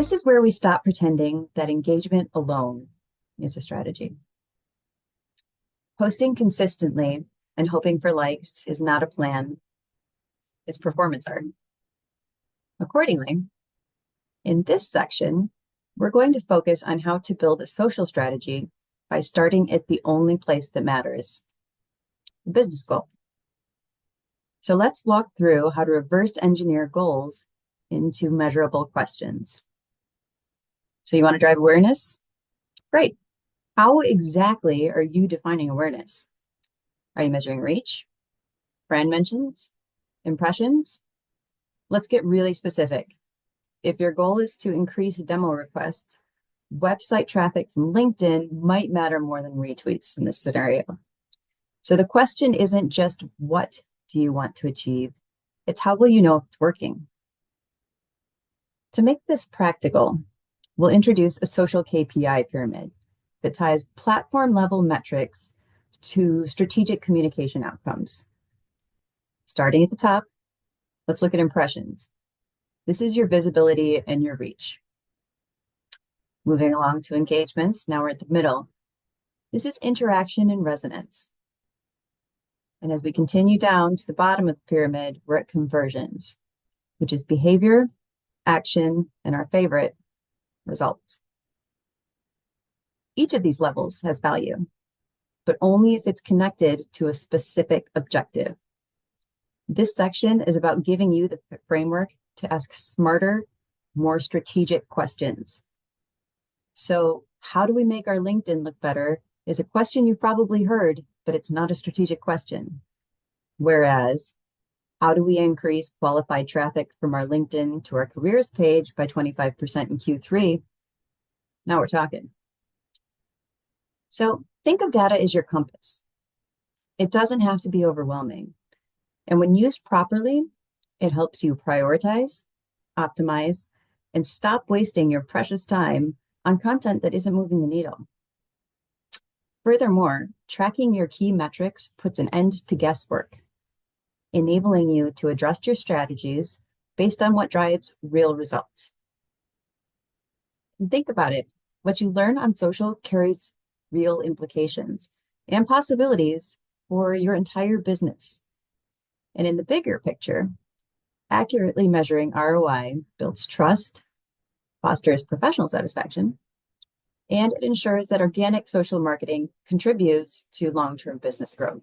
This is where we stop pretending that engagement alone is a strategy. Posting consistently and hoping for likes is not a plan, it's performance art. Accordingly, in this section, we're going to focus on how to build a social strategy by starting at the only place that matters, the business goal. So let's walk through how to reverse engineer goals into measurable questions. So you want to drive awareness? Great. How exactly are you defining awareness? Are you measuring reach, brand mentions, impressions? Let's get really specific. If your goal is to increase demo requests, website traffic from LinkedIn might matter more than retweets in this scenario. So the question isn't just what do you want to achieve? It's how will you know if it's working? To make this practical, we'll introduce a social KPI pyramid that ties platform-level metrics to strategic communication outcomes. Starting at the top, let's look at impressions. This is your visibility and your reach. Moving along to engagements, now we're at the middle. This is interaction and resonance. And as we continue down to the bottom of the pyramid, we're at conversions, which is behavior, action, and our favorite, results. Each of these levels has value, but only if it's connected to a specific objective. This section is about giving you the framework to ask smarter, more strategic questions. So how do we make our LinkedIn look better is a question you've probably heard, but it's not a strategic question. Whereas, how do we increase qualified traffic from our LinkedIn to our careers page by 25% in Q3? Now we're talking. So think of data as your compass. It doesn't have to be overwhelming. And when used properly, it helps you prioritize, optimize, and stop wasting your precious time on content that isn't moving the needle. Furthermore, tracking your key metrics puts an end to guesswork, enabling you to adjust your strategies based on what drives real results. And think about it. What you learn on social carries real implications and possibilities for your entire business. And in the bigger picture, accurately measuring ROI builds trust, fosters professional satisfaction, and it ensures that organic social marketing contributes to long-term business growth.